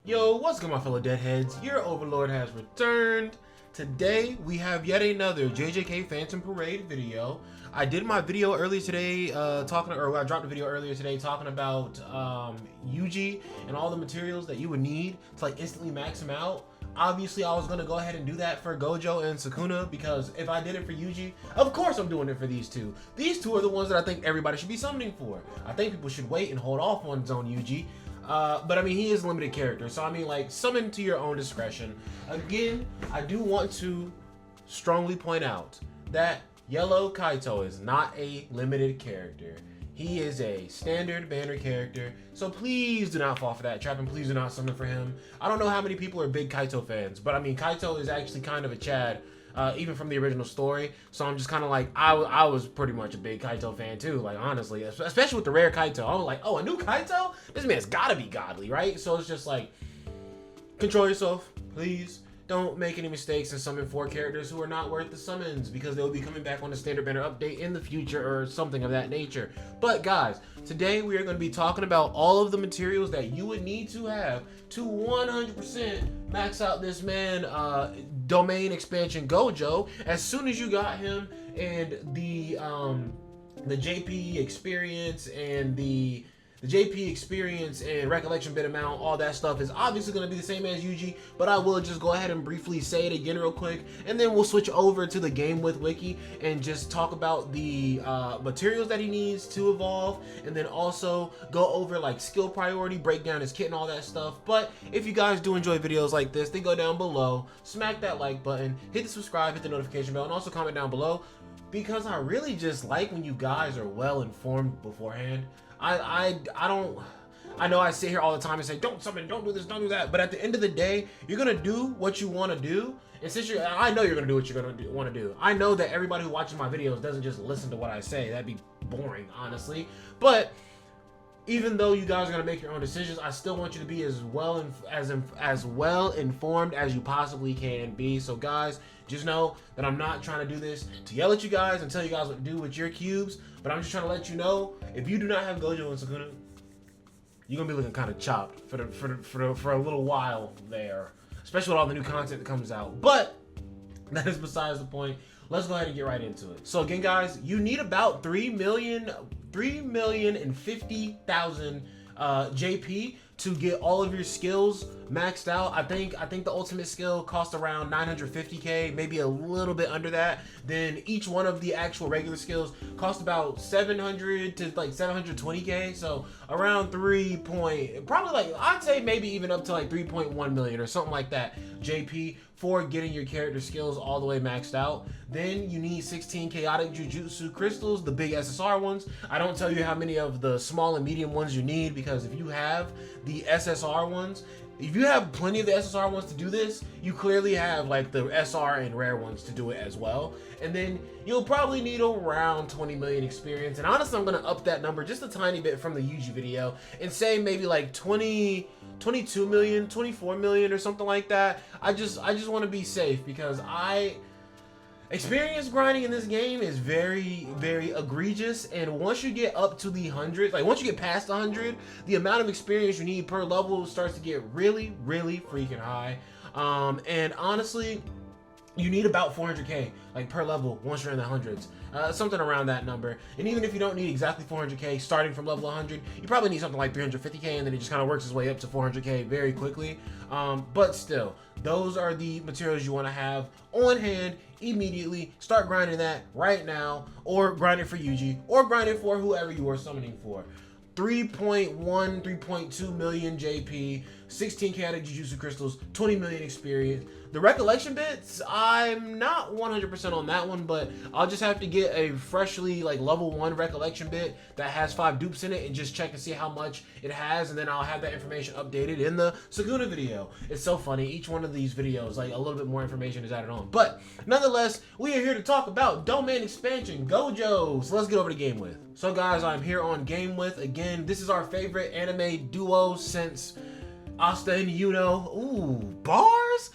Yo, what's good my fellow deadheads? Your overlord has returned. Today we have yet another JJK Phantom Parade video. I did my video earlier today I dropped a video earlier today talking about Yuji and all the materials that you would need to like instantly max him out. Obviously I was going to go ahead and do that for Gojo and Sukuna, because if I did it for Yuji, of course I'm doing it for these two. These two are the ones that I think everybody should be summoning for. I think people should wait and hold off on Zone Yuji. But I mean, he is a limited character, so I mean, like, summon to your own discretion. Again, I do want to strongly point out that Yellow Kaito is not a limited character. He is a standard banner character, so please do not fall for that trap, and please do not summon for him. I don't know how many people are big Kaito fans, but I mean, Kaito is actually kind of a Chad. Even from the original story, so I'm just kind of like, I was pretty much a big Kaito fan too, like, honestly, especially with the rare Kaito. I was like, oh, a new Kaito? This man's gotta be godly, right? So it's just like, control yourself, please. Don't make any mistakes and summon 4 characters who are not worth the summons, because they will be coming back on the standard banner update in the future or something of that nature. But guys, today we are going to be talking about all of the materials that you would need to have to 100% max out this man domain expansion Gojo as soon as you got him, and the JP experience and the JP experience and recollection bit amount, all that stuff is obviously going to be the same as Yuji, but I will just go ahead and briefly say it again real quick, and then we'll switch over to the Game With Wiki and just talk about the materials that he needs to evolve, and then also go over like skill priority, break down his kit and all that stuff. But if you guys do enjoy videos like this, then go down below, smack that like button, hit the subscribe, hit the notification bell, and also comment down below, because I really just like when you guys are well informed beforehand. I know I sit here all the time and say, don't summon, don't do this, don't do that, but at the end of the day, you're gonna do what you want to do. And since I know you're gonna do what you're gonna want to do. I know that everybody who watches my videos doesn't just listen to what I say. That'd be boring, honestly. But even though you guys are gonna make your own decisions, I still want you to be as well informed as you possibly can be. So guys, just know that I'm not trying to do this to yell at you guys and tell you guys what to do with your cubes, but I'm just trying to let you know, if you do not have Gojo and Sukuna, you're gonna be looking kind of chopped for a little while there, especially with all the new content that comes out. But that is besides the point. Let's go ahead and get right into it. So again, guys, you need about 3,050,000 JP to get all of your skills maxed out. I think the ultimate skill costs around 950k, maybe a little bit under that. Then each one of the actual regular skills cost about 700 to like 720k, so around probably like, I'd say maybe even up to like 3.1 million or something like that JP for getting your character skills all the way maxed out. Then you need 16 chaotic Jujutsu crystals, the big SSR ones. I don't tell you how many of the small and medium ones you need, because if you have the SSR ones, if you have plenty of the SSR ones to do this, you clearly have like the SR and rare ones to do it as well. And then you'll probably need around 20 million experience. And honestly, I'm gonna up that number just a tiny bit from the Yuji video and say maybe like 22 million, 24 million or something like that. I just want to be safe, because experience grinding in this game is very, very egregious, and once you get up to the hundreds, like once you get past 100, the amount of experience you need per level starts to get really, really freaking high. And honestly, you need about 400k like per level once you're in the hundreds, something around that number. And even if you don't need exactly 400k starting from level 100, you probably need something like 350k, and then it just kind of works its way up to 400k very quickly. But still, those are the materials you want to have on hand immediately. Start grinding that right now, or grind it for Yuji, or grind it for whoever you are summoning for. 3.1, 3.2 million JP, 16 chaotic Jujutsu crystals, 20 million experience. The recollection bits, I'm not 100% on that one, but I'll just have to get a freshly like level 1 recollection bit that has 5 dupes in it and just check and see how much it has, and then I'll have that information updated in the Sukuna video. It's so funny, each one of these videos, like a little bit more information is added on. But nonetheless, we are here to talk about domain expansion Gojo. So let's get over to Game With. So guys, I'm here on Game With again. This is our favorite anime duo since Asta and Yuno. Ooh, bars?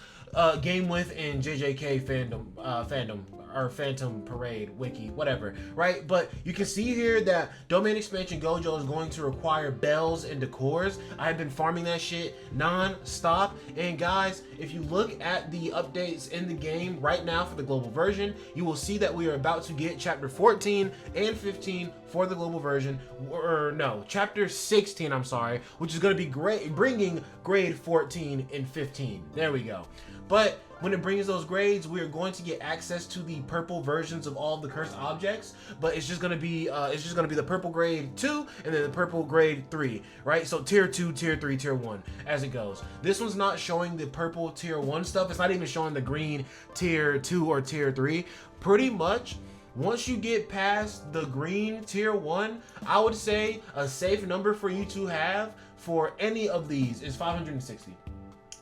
Game With and JJK fandom, or Phantom Parade wiki, whatever, right? But you can see here that Domain Expansion Gojo is going to require bells and decors. I've been farming that shit non-stop, and guys, if you look at the updates in the game right now for the global version, you will see that we are about to get chapter 14 and 15 for the global version, or no, chapter 16, I'm sorry, which is going to be great, bringing grade 14 and 15. There we go. But when it brings those grades, we are going to get access to the purple versions of all of the cursed objects, but it's just gonna be the purple grade 2 and then the purple grade 3, right? So tier 2, tier 3, tier 1 as it goes. This one's not showing the purple tier 1 stuff. It's not even showing the green tier 2 or tier 3. Pretty much once you get past the green tier 1, I would say a safe number for you to have for any of these is 560.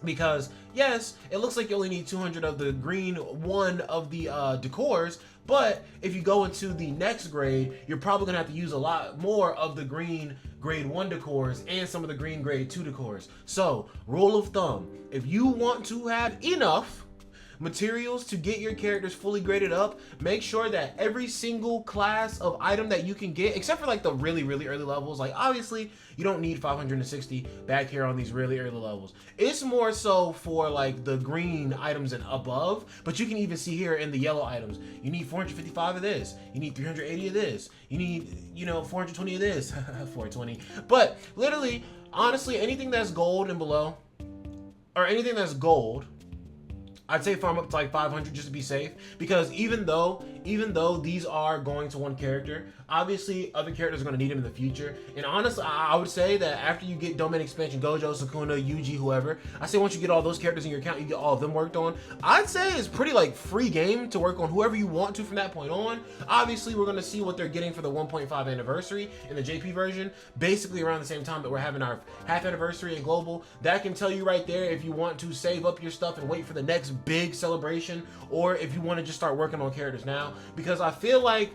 Because yes, it looks like you only need 200 of the green one of the decors, but if you go into the next grade, you're probably gonna have to use a lot more of the green grade 1 decors and some of the green grade 2 decors. So rule of thumb, if you want to have enough materials to get your characters fully graded up, make sure that every single class of item that you can get, except for like the really early levels, like obviously you don't need 560 back here on these really early levels. It's more so for like the green items and above, but you can even see here in the yellow items, you need 455 of this, you need 380 of this, you need, you know, 420 of this, 420. But literally, honestly, anything that's gold and below, or anything that's gold, I'd say farm up to like 500 just to be safe, because even though these are going to one character, obviously other characters are going to need them in the future. And honestly, I would say that after you get Domain Expansion Gojo, Sukuna, Yuji, whoever, I say once you get all those characters in your account, you get all of them worked on, I'd say it's pretty like free game to work on whoever you want to from that point on. Obviously, we're going to see what they're getting for the 1.5 anniversary in the JP version, basically around the same time that we're having our half anniversary in global. That can tell you right there if you want to save up your stuff and wait for the next big celebration, or if you want to just start working on characters now, because I feel like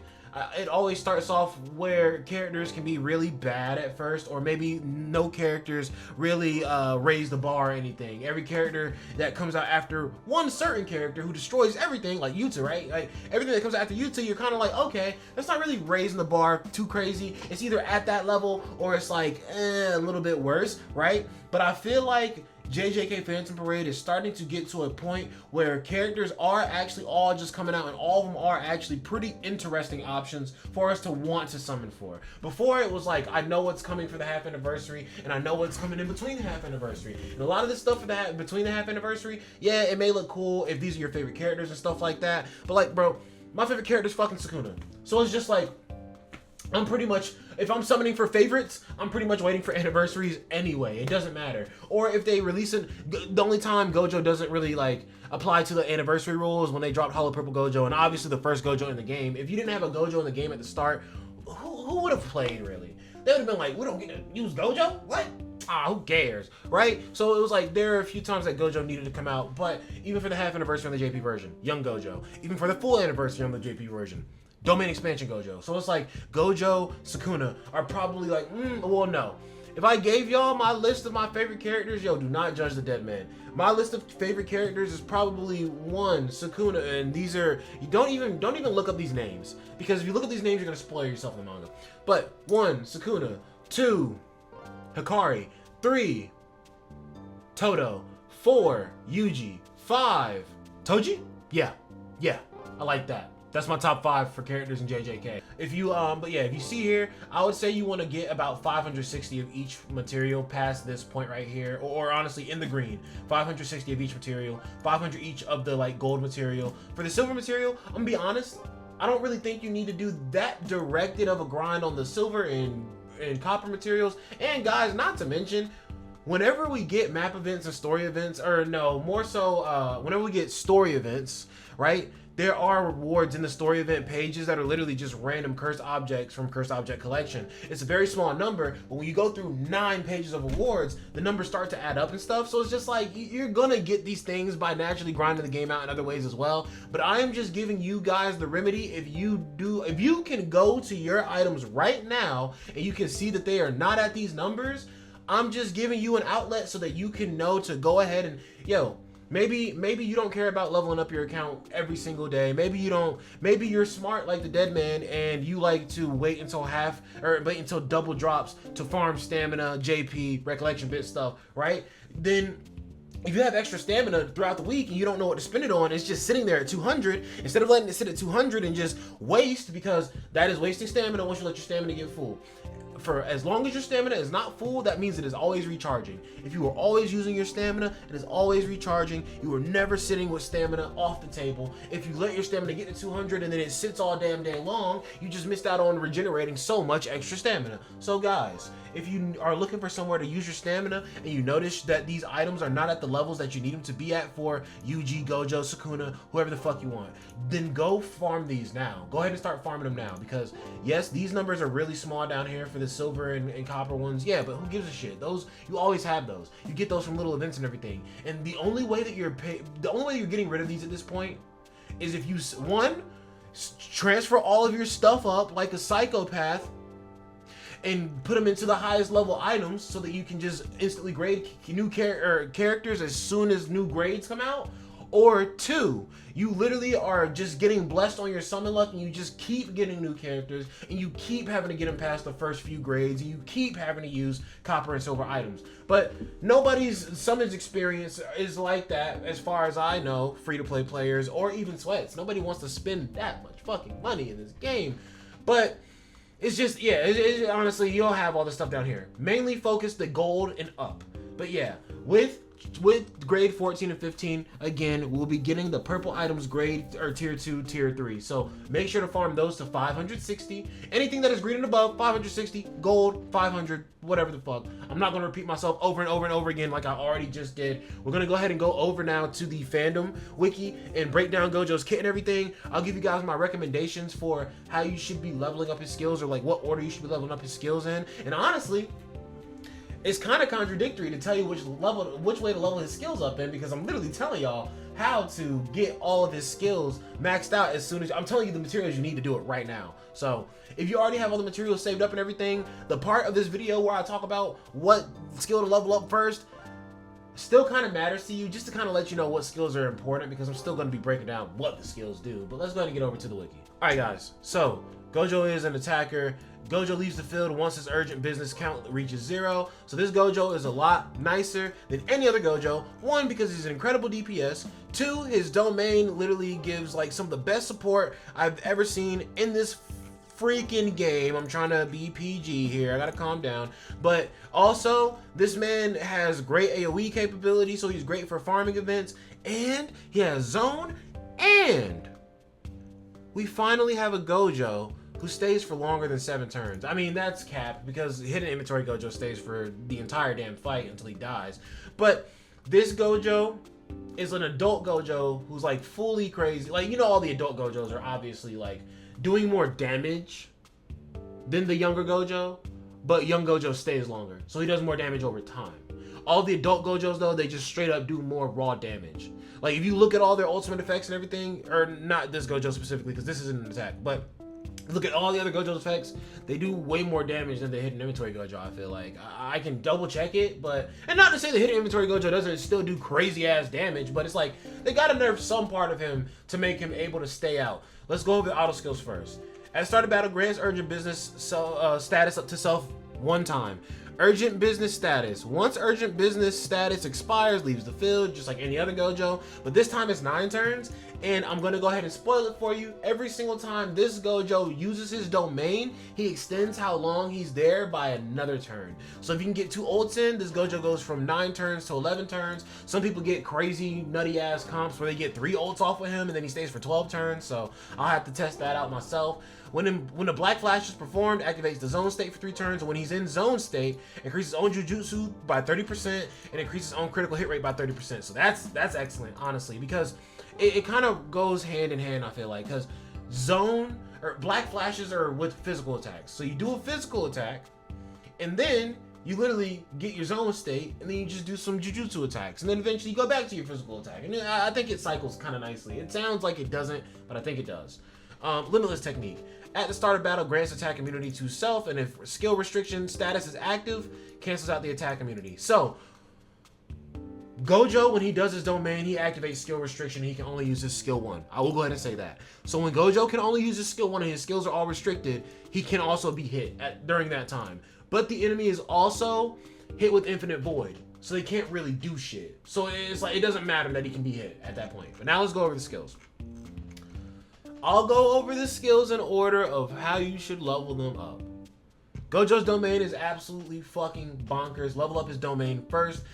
it always starts off where characters can be really bad at first, or maybe no characters really raise the bar or anything. Every character that comes out after one certain character who destroys everything, like Yuta, right? Like everything that comes after Yuta, you're kind of like, okay, that's not really raising the bar too crazy. It's either at that level or it's like a little bit worse, right? But I feel like JJK Phantom Parade is starting to get to a point where characters are actually all just coming out, and all of them are actually pretty interesting options for us to want to summon for. Before, it was like, I know what's coming for the half anniversary, and I know what's coming in between the half anniversary. And a lot of this stuff for that between the half anniversary, yeah, it may look cool if these are your favorite characters and stuff like that, but like, bro, my favorite character is fucking Sukuna. So it's just like, I'm pretty much, if I'm summoning for favorites, I'm pretty much waiting for anniversaries anyway. It doesn't matter. Or if they release it, the only time Gojo doesn't really like apply to the anniversary rules when they dropped Hollow Purple Gojo, and obviously the first Gojo in the game. If you didn't have a Gojo in the game at the start, who would have played really? They would have been like, we don't get to use Gojo? What? Ah, who cares, right? So it was like, there are a few times that Gojo needed to come out, but even for the half anniversary on the JP version, young Gojo. Even for the full anniversary on the JP version, Domain Expansion Gojo. So it's like Gojo, Sukuna are probably like, well, no. If I gave y'all my list of my favorite characters, yo, do not judge the dead man. My list of favorite characters is probably 1, Sukuna, and these are, you don't even look up these names, because if you look at these names, you're gonna spoil yourself in the manga. But 1, Sukuna, 2, Hikari, 3, Todo, 4, Yuji, 5, Toji? Yeah, I like that. That's my top 5 for characters in JJK. If you, but yeah, if you see here, I would say you want to get about 560 of each material past this point right here, or honestly in the green, 560 of each material, 500 each of the like gold material. For the silver material, I'm gonna be honest, I don't really think you need to do that directed of a grind on the silver and copper materials. And guys, not to mention, whenever we get map events and story events, or no, more so, whenever we get story events, right? There are rewards in the story event pages that are literally just random cursed objects from Cursed Object Collection. It's a very small number, but when you go through 9 pages of rewards, the numbers start to add up and stuff. So it's just like, you're gonna get these things by naturally grinding the game out in other ways as well. But I am just giving you guys the remedy. If you can go to your items right now and you can see that they are not at these numbers, I'm just giving you an outlet so that you can know to go ahead and, yo, Maybe you don't care about leveling up your account every single day. Maybe you don't. Maybe you're smart like the dead man and you like to wait until wait until double drops to farm stamina, JP, recollection bit stuff, right? Then if you have extra stamina throughout the week and you don't know what to spend it on, it's just sitting there at 200 instead of letting it sit at 200 and just waste, because that is wasting stamina once you let your stamina get full. For as long as your stamina is not full, that means it is always recharging. If you are always using your stamina, it is always recharging. You are never sitting with stamina off the table. If you let your stamina get to 200 and then it sits all damn day long, you just missed out on regenerating so much extra stamina. So guys, if you are looking for somewhere to use your stamina and you notice that these items are not at the levels that you need them to be at for UG, Gojo, Sukuna, whoever the fuck you want, then go farm these now. Go ahead and start farming them now, because yes, these numbers are really small down here for the silver and copper ones. Yeah, but who gives a shit? Those, you always have those. You get those from little events and everything. And the only way that you're getting rid of these at this point is if you, one, transfer all of your stuff up like a psychopath and put them into the highest level items so that you can just instantly grade new characters as soon as new grades come out. Or two, you literally are just getting blessed on your summon luck and you just keep getting new characters and you keep having to get them past the first few grades and you keep having to use copper and silver items. But nobody's summons experience is like that, as far as I know, free-to-play players or even sweats. Nobody wants to spend that much fucking money in this game. But it's just, yeah, honestly, you'll have all this stuff down here. Mainly focus the gold and up. But yeah, with grade 14 and 15, again, we'll be getting the purple items grade or tier 2, tier 3. So make sure to farm those to 560. Anything that is green and above, 560, gold, 500, whatever the fuck. I'm not going to repeat myself over and over and over again like I already just did. We're going to go ahead and go over now to the fandom wiki and break down Gojo's kit and everything. I'll give you guys my recommendations for how you should be leveling up his skills, or like what order you should be leveling up his skills in. And honestly, it's kind of contradictory to tell you which way to level his skills up in, because I'm literally telling y'all how to get all of his skills maxed out as soon as I'm telling you the materials you need to do it right now. So if you already have all the materials saved up and everything, the part of this video where I talk about what skill to level up first still kind of matters to you, just to kind of let you know what skills are important, because I'm still going to be breaking down what the skills do. But let's go ahead and get over to the wiki. All right, guys. So Gojo is an attacker. Gojo leaves the field once his urgent business count reaches 0. So this Gojo is a lot nicer than any other Gojo. One, because he's an incredible DPS. Two, his domain literally gives like some of the best support I've ever seen in this freaking game. I'm trying to be PG here, I gotta calm down. But also, this man has great AoE capability, so he's great for farming events, and he has zone, and we finally have a Gojo who stays for longer than 7 turns. I mean, that's capped, because hidden inventory Gojo stays for the entire damn fight until he dies. But this Gojo is an adult Gojo who's like fully crazy. Like, you know, all the adult Gojos are obviously like doing more damage than the younger Gojo, but young Gojo stays longer, so he does more damage over time. All the adult Gojos, though, they just straight up do more raw damage. Like, if you look at all their ultimate effects and everything, or not this Gojo specifically, because this isn't an attack, but look at all the other Gojo's effects, they do way more damage than the hidden inventory Gojo, I feel like. I can double check it, but, and not to say the hidden inventory Gojo doesn't still do crazy ass damage, but it's like, they gotta nerf some part of him to make him able to stay out. Let's go over the auto skills first. At the start of battle, grants urgent business status up to self 1 time. Urgent business status. Once urgent business status expires, leaves the field, just like any other Gojo, but this time it's 9 turns, and I'm gonna go ahead and spoil it for you. Every single time this Gojo uses his domain, he extends how long he's there by another turn. So if you can get 2 ults in, this Gojo goes from 9 turns to 11 turns. Some people get crazy nutty ass comps where they get 3 ults off of him and then he stays for 12 turns, so I'll have to test that out myself. When the black flash is performed, activates the zone state for 3 turns, and when he's in zone state, increases his own jujutsu by 30% and increases his own critical hit rate by 30%. So that's excellent, honestly, because it kind of goes hand in hand, I feel like, because zone or black flashes are with physical attacks. So you do a physical attack, and then you literally get your zone state, and then you just do some jujutsu attacks, and then eventually you go back to your physical attack. And I think it cycles kind of nicely. It sounds like it doesn't, but I think it does. Limitless technique. At the start of battle, grants attack immunity to self, and if skill restriction status is active, cancels out the attack immunity. So Gojo, when he does his domain, he activates skill restriction. He can only use his skill 1. I will go ahead and say that. So when Gojo can only use his skill 1 and his skills are all restricted, he can also be hit during that time. But the enemy is also hit with infinite void, so they can't really do shit. So it's like, it doesn't matter that he can be hit at that point. But now let's go over the skills. I'll go over the skills in order of how you should level them up. Gojo's domain is absolutely fucking bonkers. Level up his domain first.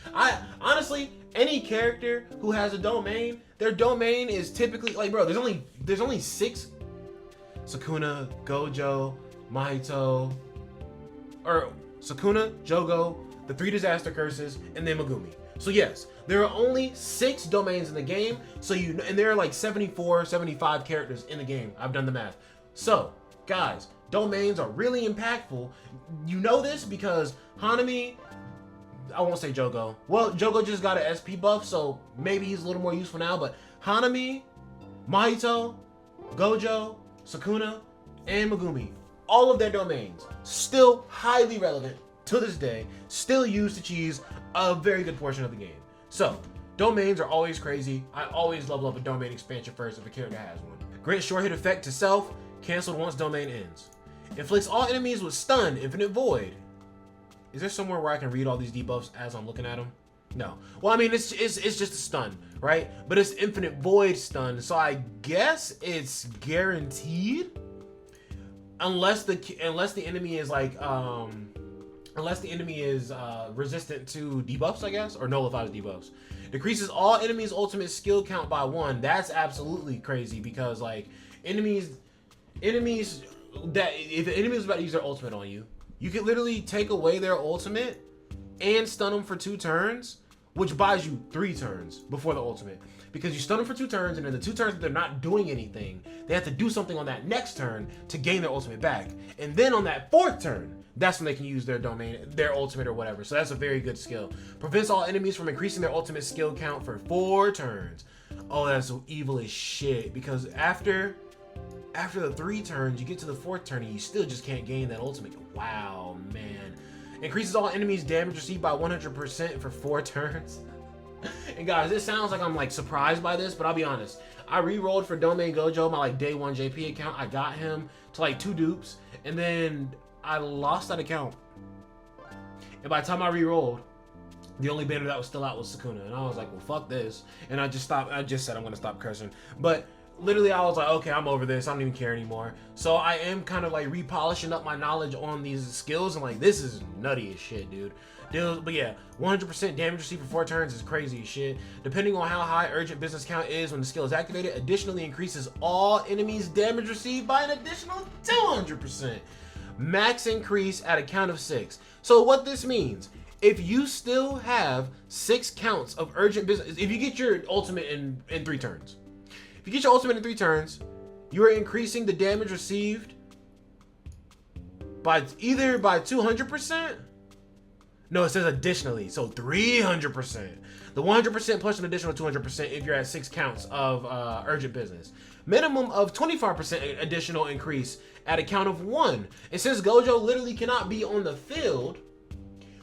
Honestly, any character who has a domain, their domain is typically like, bro, there's only 6. Sukuna, Gojo, Mahito, or Sukuna, Jogo, the 3 disaster curses, and then Megumi. So yes, there are only 6 domains in the game. So and there are like 74, 75 characters in the game. I've done the math. So guys, domains are really impactful. You know this because Hanami, I won't say Jogo. Well, Jogo just got an SP buff, so maybe he's a little more useful now, but Hanami, Mahito, Gojo, Sukuna, and Megumi, all of their domains still highly relevant to this day, still used to cheese a very good portion of the game. So domains are always crazy. I always level up a domain expansion first if a character has one. Grant short hit effect to self, canceled once domain ends. Inflicts all enemies with stun, infinite void. Is there somewhere where I can read all these debuffs as I'm looking at them? No. Well, I mean, it's just a stun, right? But it's infinite void stun, so I guess it's guaranteed, unless the enemy is like resistant to debuffs, I guess, or nullifies debuffs. Decreases all enemies' ultimate skill count by 1. That's absolutely crazy because like enemies that if the enemy is about to use their ultimate on you, you can literally take away their ultimate and stun them for 2 turns, which buys you 3 turns before the ultimate. Because you stun them for 2 turns, and then the 2 turns that they're not doing anything, they have to do something on that next turn to gain their ultimate back. And then on that 4th turn, that's when they can use their domain, their ultimate or whatever. So that's a very good skill. Prevents all enemies from increasing their ultimate skill count for 4 turns. Oh, that's so evil as shit. Because after the 3 turns, you get to the 4th turn and you still just can't gain that ultimate. Wow, man. Increases all enemies' damage received by 100% for 4 turns. And guys, it sounds like I'm like surprised by this, but I'll be honest. I re-rolled for Domain Gojo, my like day 1 JP account. I got him to like 2 dupes, and then I lost that account. And by the time I re-rolled, the only banner that was still out was Sukuna. And I was like, well, fuck this. And I just said I'm gonna stop cursing. But literally, I was like, okay, I'm over this. I don't even care anymore. So I am kind of like repolishing up my knowledge on these skills, and like, this is nutty as shit, dude. But yeah, 100% damage received for 4 turns is crazy as shit. Depending on how high urgent business count is when the skill is activated, additionally increases all enemies' damage received by an additional 200%. Max increase at a count of 6. So what this means, if you still have 6 counts of urgent business, if you get your ultimate in 3 turns, if you get your ultimate in 3 turns, you are increasing the damage received by either by 200%. No, it says additionally, so 300%. The 100% plus an additional 200% if you're at 6 counts of urgent business. Minimum of 25% additional increase at a count of 1. And since Gojo literally cannot be on the field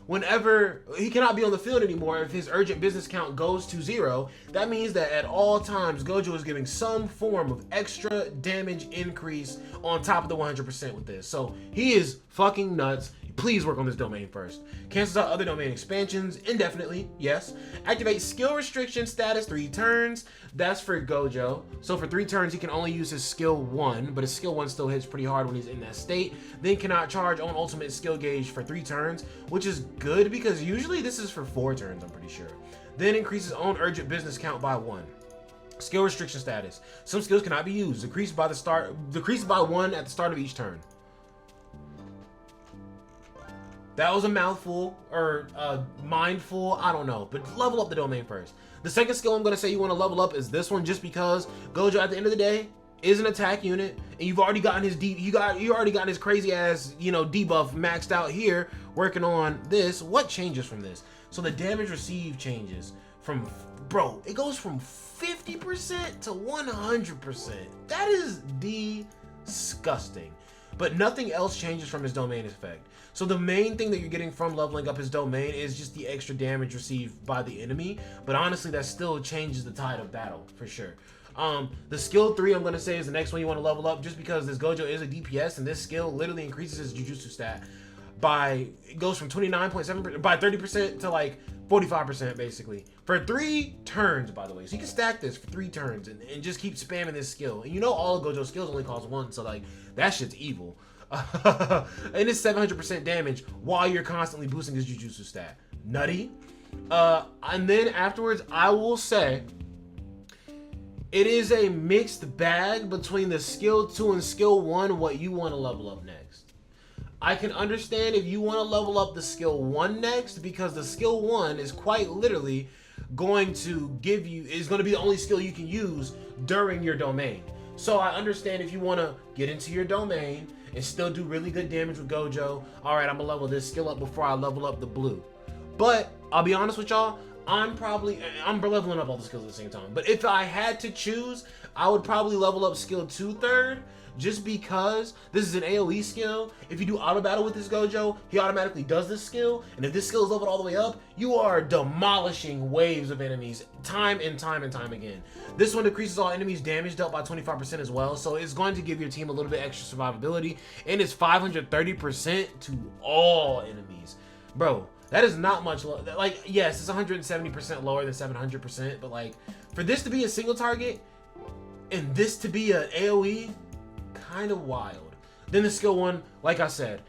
whenever he cannot be on the field anymore if his urgent business count goes to 0, that means that at all times Gojo is giving some form of extra damage increase on top of the 100% with this. So he is fucking nuts. Please work on this domain first. Cancels out other domain expansions indefinitely, yes. Activate skill restriction status 3 turns. That's for Gojo. So for 3 turns, he can only use his skill 1, but his skill 1 still hits pretty hard when he's in that state. Then cannot charge on ultimate skill gauge for 3 turns, which is good because usually this is for 4 turns, I'm pretty sure. Then increases own urgent business count by 1. Skill restriction status. Some skills cannot be used. Decreased by 1 at the start of each turn. That was a mouthful, or mindful, I don't know, but level up the domain first. The second skill I'm going to say you want to level up is this one, just because Gojo at the end of the day is an attack unit, and you've already gotten his you already gotten his crazy ass, you know, debuff maxed out here, working on this. What changes from this? So the damage received changes from, bro, it goes from 50% to 100%. That is disgusting. but nothing else changes from his domain effect. So the main thing that you're getting from leveling up his domain is just the extra damage received by the enemy. But honestly, that still changes the tide of battle for sure. The skill 3 I'm going to say is the next one you want to level up, just because this Gojo is a DPS, and this skill literally increases his Jujutsu stat by, it goes from 29.7% by 30% to like 45% basically for 3 turns, by the way. So you can stack this for 3 turns and just keep spamming this skill. And you know all of Gojo's skills only cost 1, so like that shit's evil. And it's 700% damage while you're constantly boosting his Jujutsu stat. Nutty. And then afterwards, I will say it is a mixed bag between the skill 2 and skill 1 what you want to level up next. I can understand if you want to level up the skill 1 next, because the skill 1 is quite literally going to give you, is going to be the only skill you can use during your domain. So I understand if you want to get into your domain and still do really good damage with Gojo. All right, I'm gonna level this skill up before I level up the blue. But I'll be honest with y'all, I'm leveling up all the skills at the same time. But if I had to choose, I would probably level up skill 2 third, just because this is an AoE skill. If you do auto battle with this Gojo, he automatically does this skill. And if this skill is leveled all the way up, you are demolishing waves of enemies time and time and time again. This one decreases all enemies damage dealt by 25% as well. So it's going to give your team a little bit extra survivability. And it's 530% to all enemies. Bro, that is not much. Like, yes, it's 170% lower than 700%. But like, for this to be a single target and this to be an AoE, kind of wild. Then the skill 1, like I said,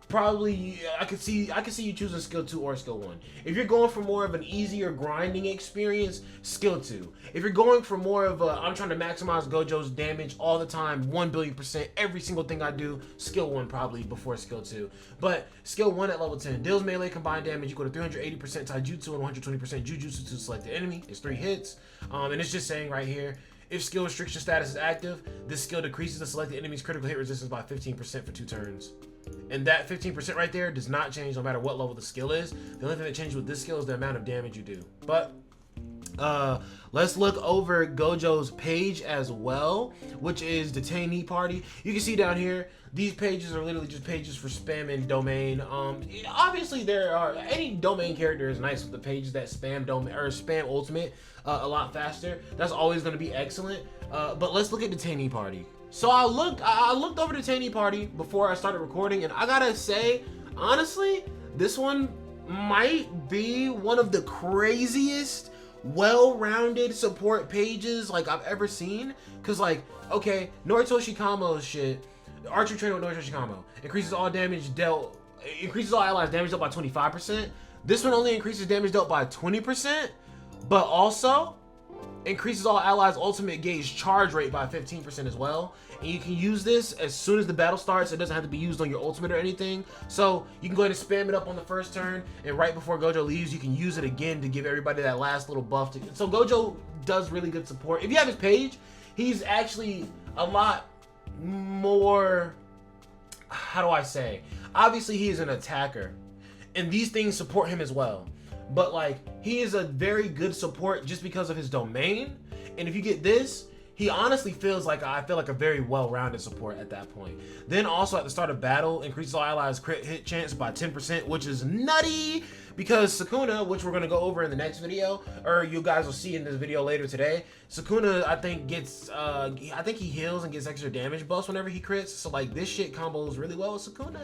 probably I could see you choosing skill 2 or skill 1. If you're going for more of an easier grinding experience, skill 2. If you're going for more of a, I'm trying to maximize Gojo's damage all the time, 1,000,000,000%, every single thing I do, skill 1 probably before skill 2. But skill 1 at level 10 deals melee combined damage equal to 380% taijutsu and 120% jujutsu to selected enemy. It's 3 hits. And it's just saying right here, if skill restriction status is active, this skill decreases the selected enemy's critical hit resistance by 15% for 2 turns. And that 15% right there does not change no matter what level the skill is. The only thing that changes with this skill is the amount of damage you do. But let's look over Gojo's page as well, which is Detainee Party. You can see down here, these pages are literally just pages for spamming domain. Obviously there are, any domain character is nice with the pages that spam domain or spam ultimate a lot faster. That's always going to be excellent. But let's look at Detainee Party. So I looked over Detainee Party before I started recording, and I gotta say, honestly, this one might be one of the craziest well-rounded support pages like I've ever seen. Cause like, okay, Noritoshi Kamo's shit, archery trainer with Noritoshi Kamo, increases all damage dealt, increases all allies damage dealt by 25%. This one only increases damage dealt by 20%, but also increases all allies ultimate gauge charge rate by 15% as well. And you can use this as soon as the battle starts. It doesn't have to be used on your ultimate or anything. So you can go ahead and spam it up on the first turn, and right before Gojo leaves, you can use it again to give everybody that last little buff. So Gojo does really good support. If you have his page, he's actually a lot more, how do I say? Obviously he is an attacker, and these things support him as well. But like, he is a very good support just because of his domain. And if you get this, he honestly feels like, I feel like a very well-rounded support at that point. Then also at the start of battle, increases all allies crit hit chance by 10%, which is nutty, because Sukuna, which we're going to go over in the next video, or you guys will see in this video later today, Sukuna, I think, gets, I think he heals and gets extra damage buffs whenever he crits. So like, this shit combos really well with Sukuna.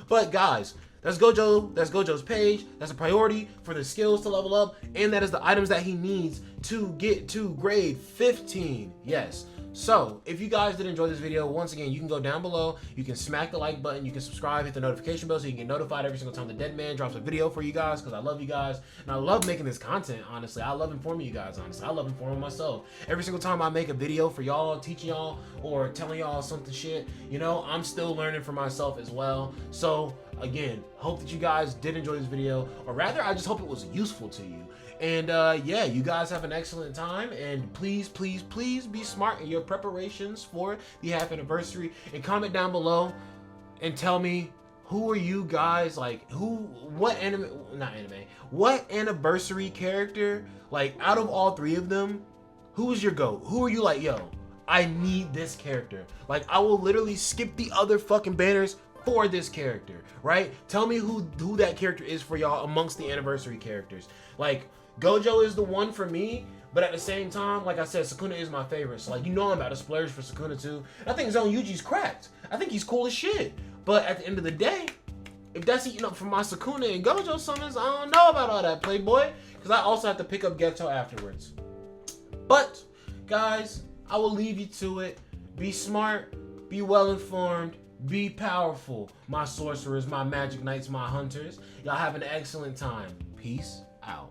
But guys, that's Gojo, that's Gojo's page, that's a priority for the skills to level up, and that is the items that he needs to get to grade 15, yes. So, if you guys did enjoy this video, once again, you can go down below, you can smack the like button, you can subscribe, hit the notification bell so you can get notified every single time the Dead Man drops a video for you guys, because I love you guys, and I love making this content, honestly. I love informing you guys, honestly. I love informing myself. Every single time I make a video for y'all, teaching y'all, or telling y'all something shit, you know, I'm still learning for myself as well. So, again, hope that you guys did enjoy this video, or rather, I just hope it was useful to you. And yeah, you guys have an excellent time, and please, please, please be smart in your preparations for the half anniversary, and comment down below and tell me, who are you guys, like, what anniversary character, like, out of all 3 of them, who is your GOAT? Who are you like, yo, I need this character. Like, I will literally skip the other fucking banners for this character, right? Tell me who that character is for y'all amongst the anniversary characters. Like, Gojo is the one for me, but at the same time, like I said, Sukuna is my favorite. So, like, you know I'm about to splurge for Sukuna too. I think Zone Yuji's cracked. I think he's cool as shit. But at the end of the day, if that's eating up for my Sukuna and Gojo summons, I don't know about all that, Playboy. Because I also have to pick up Geto afterwards. But, guys, I will leave you to it. Be smart, be well-informed, be powerful. My sorcerers, my magic knights, my hunters. Y'all have an excellent time. Peace out.